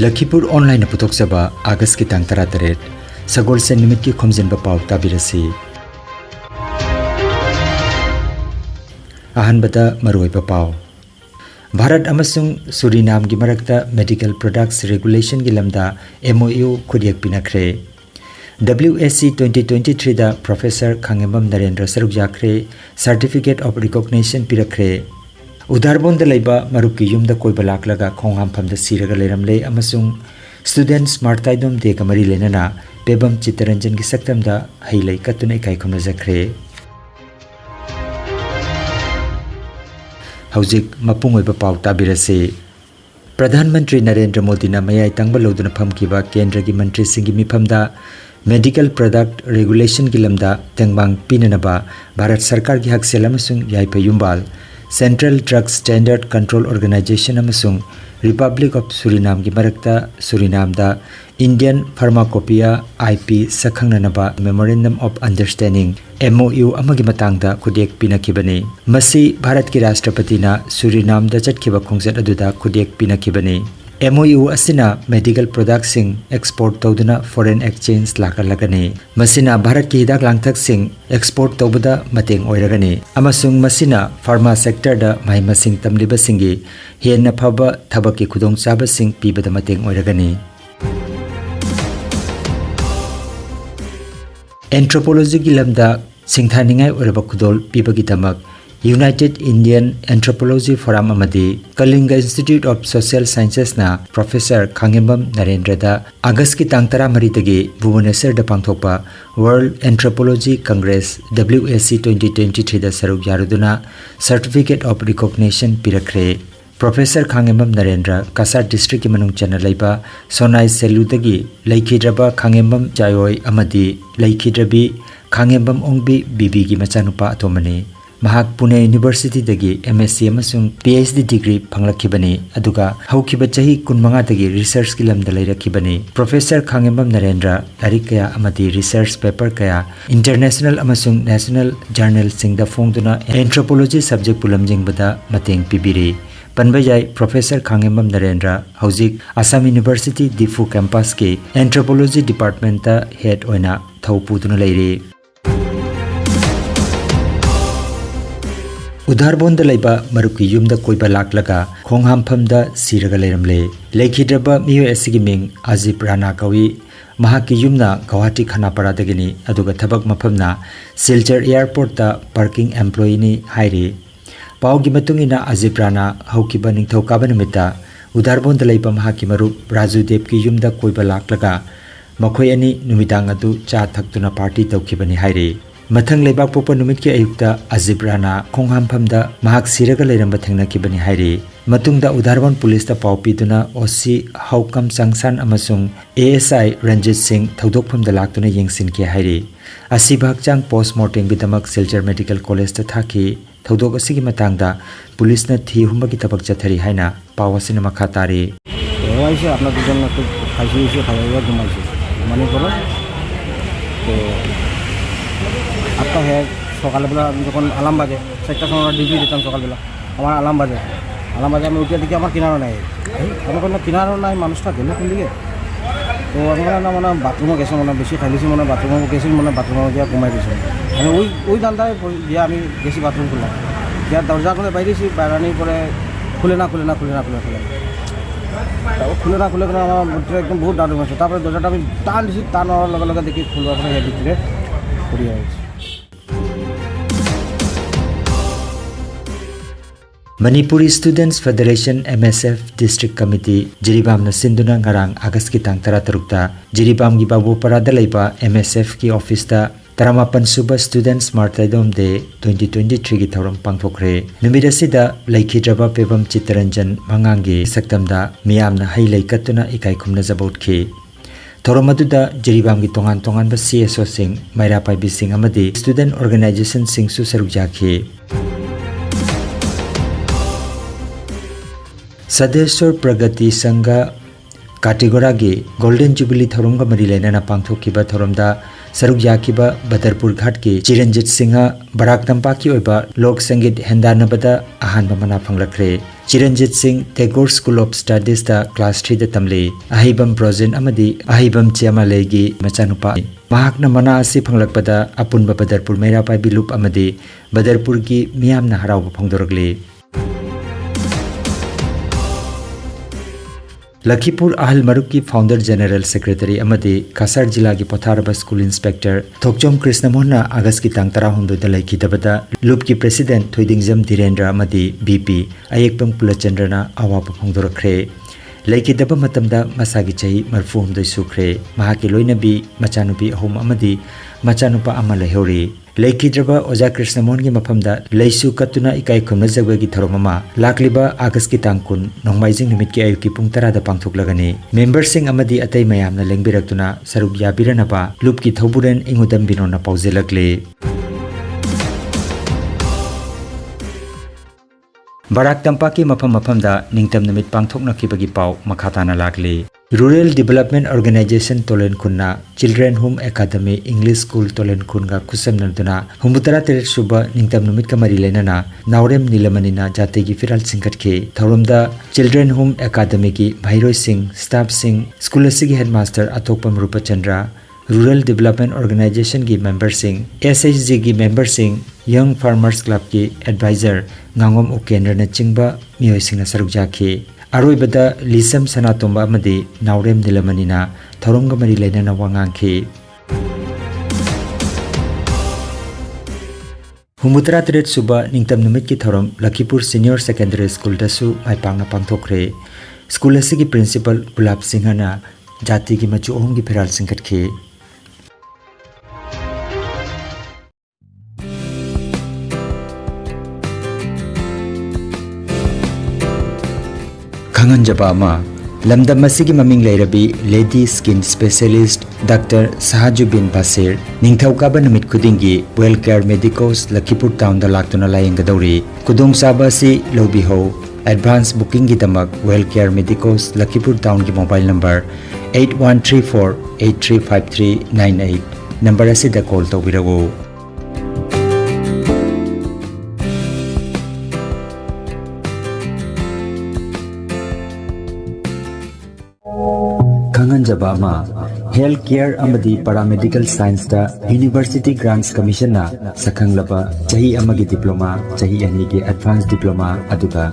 Lakhipur online putok saba August ki tang tara taret sagol sen nimit ki Khomjinba Pao tabirasi ahan bata maroi Pao Bharat amasung Suriname gi marakta medical products regulation gi lamda MOU khodiak pinakre WSC 2023 da Professor Khomjinba Narendra Saruk Jakre Certificate of Recognition pirakre Udarbon da laiba marup ki yum da koi balak laga khongham pham da siraga leram le amasung student smart taidom de kamari lenana pebam chitaranjan gi saktam da hailai katune kai khomna jakre Haujik mapung oi ba pau tabirase Pradhan Mantri Narendra Modi na mayai tangba loduna phamkiba kendra gi mantri singi mifam da medical product regulation gi lamda tengbang pinanaba Bharat Sarkar gi hak sel amasung yaipa yumbal Central Drug Standard Control Organization amasung Republic of Suriname gi marakta Suriname da Indian Pharmacopoeia IP sakhangnanaba Memorandum of Understanding MOU amagi matangda khudek pinakibani masi Bharat ki Rashtrapati na Suriname da chatkhiba khongjat aduda khudek pinakibani MOU asina medical products sing export tawduna foreign exchange lakalagani masina Bharat ki hidak langthak sing export tawbada mateng oiragani amasung masina pharma sector da mai masing tamliba singi henna phaba thabaki khudong chaba sing pibada mateng oiragani Anthropology gi lamda singthaningai oraba khudol pibagi tamak United Indian Anthropology Forum amadi Kalinga Institute of Social Sciences na Professor Khomjinba Narendra da August ki tang 13 dagi Bhubaneswar da pangthokpa World Anthropology Congress WSC 2023 da saruk yaruduna Certificate of Recognition pirakre Professor Khomjinba Narendra Kasar District ki manung chana laiba Sonai Selu dagi Lakhidraba Khomjinba Chayoi amadi Lakhidrabi Khomjinba Ongbi Bibi gi machanupa atomani Mahak Pune University dagi MSc amasung PhD degree phanglakibani aduga haukiba chahi 15 dagi research ki lamda lairakibani Professor Khomjinba Narendra larik kaya amadi research paper kaya international amasung national journal singda fongduna anthropology subject pulamjing bada mateng pibiri Panbayai Professor Khomjinba Narendra Haujik Assam University Difu campus ki anthropology department ta head oina thaupuduna leiri Udarbon da laiba maruki yumda koiba laklaga khongham phamda siraga leiramle Lakhidraba miyo asigi ming Ajib Rana kawi mahaki yumna Guwahati Khanapara dagini aduga thabak maphamna Silchar airport ta parking employee ni hairi Paugi matungina Ajib Rana haukiba ningthokaba nimita Udarbon da laiba mahaki marup Raju Dev ki yumda koiba laklaga makhoi ani numidang adu cha thaktuna party tawkibani hairi Mathang leibak popa numit ki ayukta Ajib Rana khongham phamda mahak siraga leiramba thengnakibani hairi matungda Udarbon police ta pau piduna OC Haukam Changsan amasung ASI Ranjit Singh thodok phamda laktuna yengsin ki hairi asi bhakchang postmortem bidamak Silchar Medical College ta thaki thodok asigi matangda police na thi humba ki tabak chathari haina pawasina makha tari ওয়াইছে আপনার দুজন একটু খাইছে খাইয়া ঘুমাইছে মানে করো তো आपका है সকালবেলা যখন আলাম বাজে 4টার সময় ডিউটি যেতাম সকালবেলা আমার আলাম বাজে আমি উঠে দেখি আমার কিনারও নাই আমি কোনো কিনারও নাই মানুষটা গেল কোন দিকে তো আমি না মানে বাথরুমে গেছে মানে বেশি খাইছি মানে বাথরুমে গেছিল মানে বাথরুমে গিয়ে ঘুমাই গেছে আমি ওই দান্দায় গিয়ে আমি গেছি বাথরুম খুললাম গিয়ে দরজা খুলে বাইরেছি বাইরানির পরে খুলে না খুলে আমার ভিতরে একদম বহুত ডাউট হয়েছে তারপরে দরজাটা আমি টান দিছি টান হওয়ার লগে লগে দেখি খুলবার পরে এর ভিতরে পড়ে গেছে Manipuri Students Federation MSF District Committee Jiribam na sinduna ngarang August ki tang 13 ta Jiribam gi babu parada laiba MSF ki office ta 38 suba Student Smart Taidom Day 2023 gi thoram pangthokre numida sida Lakhidraba pebam chitaranjan mangangi saktamda miyamna hailai katuna ikai khumna jabot khi Thoromaduda Jiribam gi tongan ba CSO sing Maira Paibi sing amadi student organization sing su saruk jakhi Sadeshwar Pragati Sangha Kategoragi Golden Jubilee Thoromga Mari Lenana Pangthokiba Thoromda Saruk Yakiba Badarpur Ghat ki Chiranjit Singha Barak Tampak ki oiba Lok Sangit Hendanabada ahanba mana phanglakre Chiranjit Singh Tagore School of Studies da class 3 da tamle ahibam Projen amadi ahibam Chiamalegi machanupa mahakna mana asi phanglakpada apunba Badarpur Meira pai bilup amadi Badarpur gi miyamna harauba phangdoragle Lakhipur Ahal Maruk ki Founder General Secretary amadi Kasar Jila ki Potharaba School Inspector Thokchom Krishnamona August ki tang 12 da laikidabada Loop ki President Thoidingjam Dhirendra amadi BP Ayekpam Pulachandrana awapa phangdorakre laikidaba matamda masagi chahi marfu humdoi sukre mahaki loinabi machanupi ahum amadi machanupa ama lehori Laikidraba Oja Krishnamon gi mafamda leisu katuna ikai khumna jagwagi tharomama lakliba August ki tangkun nongmaijing nimit ki ayuki pung 10 da pangthoklagani member sing amadi atai mayamna lengbirakuna saruk yabiranaba loop ki thoburen ingudam binona paujelagle Barak Tampak ki mafamda ningtam namit pangthokna khibagi pau makhatana lakle Rural Development Organization Tolen Kunna Children Home Academy English School Tolen Kunga kusam nanduna humbutara teret suba ningtam numit kamari lenana Naurem Nilamanina jate gi firal singkat ke thorumda Children Home Academy ki Bhairoi Singh staff Singh school asigi headmaster Atokpam Rupa Chandra Rural Development Organization ki member Singh SHG ki member Singh Young Farmers Club ki advisor Ngangom Ukendra na chingba miyoi singna saruk jakhe Aroibada Lisam Sanatomba amadi Naurem Nilamanina Thoromga mari leinana wangangkhe Humutara Tret Suba Ningtam Numit ki Thorom Lakhipur Senior Secondary School dasu maipangna pangthokre School asigi principal Gulab Singhana jati ki machu ohum gi phiral singkatke Khomjinba Pao lamdam asigi maming leirabi Lady Skin Specialist Dr. Sahajubin Basir Ningthauka namit khudingi Well Care Medicals Lakhipur Town da laktuna layengadauri kudong saba si lobiho advance booking gi damak Well Care Medicals Lakhipur Town ki mobile number 8134835398 number asida call tawbirago Khomjinba Pao Health Care amadi Paramedical Science da University Grants Commission na sakhanglaba chahi amagi diploma chahi ani gi advanced diploma aduga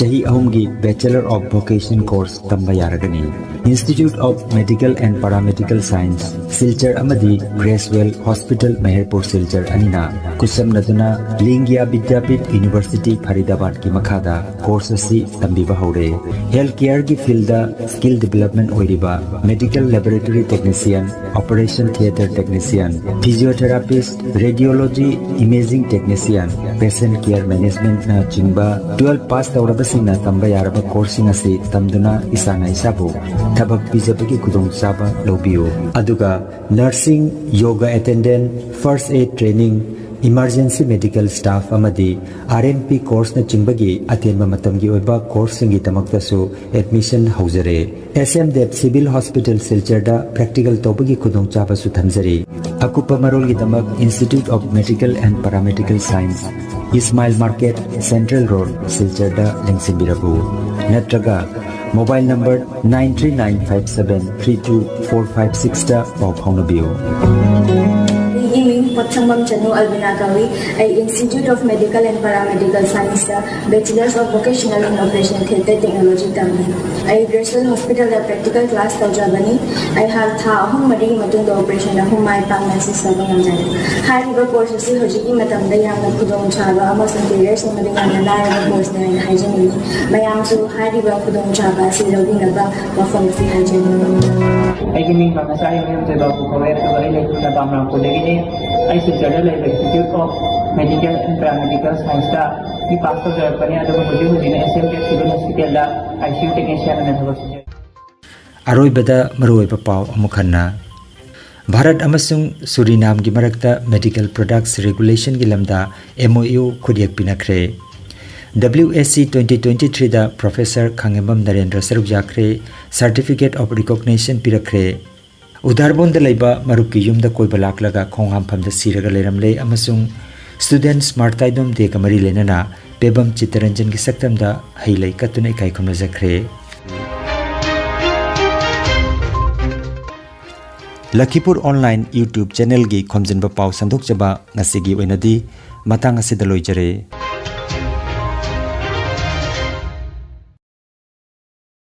chahi ahumgi Bachelor of Vocation course tamba yaragani Institute of Medical and Paramedical Science Silchar amadi Gracewell Hospital Meherpur Silchar anina kusam naduna Lingya Vidyapit University Faridabad ki makhada course asi tambiba hore Health Care ki field da skill development oiriba Medical Laboratory Technician, Operation Theatre Technician, Physiotherapist, Radiology Imaging Technician, Patient Care Management na chingba 12 pass tawrabasing na tamba yaraba coursing asi tamduna isana isabu thabak pijabagi kudong saba lobiyo aduga nursing yoga attendant first aid training Emergency Medical Staff amadi RMP course na chimbagi atenba matamgi oiba course singi tamaktasu admission haujare SMDEP Civil Hospital Silcharda practical tobagi khudong chaba su thamjari akupa marol gi tamak Institute of Medical and Paramedical Science Ismail Market Central Road Silcharda lengsimbirabu natraga mobile number 9395732456 da pau phaunabiyo Potsambam Chanu Albinagawi, Institute of Medical and Paramedical Science, Bachelors of Vocational in Operation Theatre Technology Tamil. Gracewell Hospital practical class Taujabani. I have Home Madi Matun the operation of whom my Pangasi Sabangan. High river courses Hojiki Matam, the young Kudon Chava, almost interiors and the Nana course there in hygiene. Mayamsu, High river Kudon Chava, Silovina, performance hygiene. I can make my side of the I suggest the Institute of Medical and Paramedical Science the pastor Japan and the SMDEP Civil Hospital ICU technician and Aroibada Maroiba Pao Amukhanna Bharat amasung Surinam gi marakta Medical Products Regulation gi lamda MOU khodiak pinakre WSC 2023 da Professor Khomjinba Narendra Saruk Jakre Certificate of Recognition pirakre Udarbon da laiba maruk ki yumda koi balak laga khongham phamda siraga leramle amasung students martaidom de kamari lenana Pebam Chitaranjan ki saktamda hailai katuna ikai khomna jakre. Lakhipur online YouTube channel gi Khomjinba Pao sandok jaba ngasigi oinadi matang asida loijare.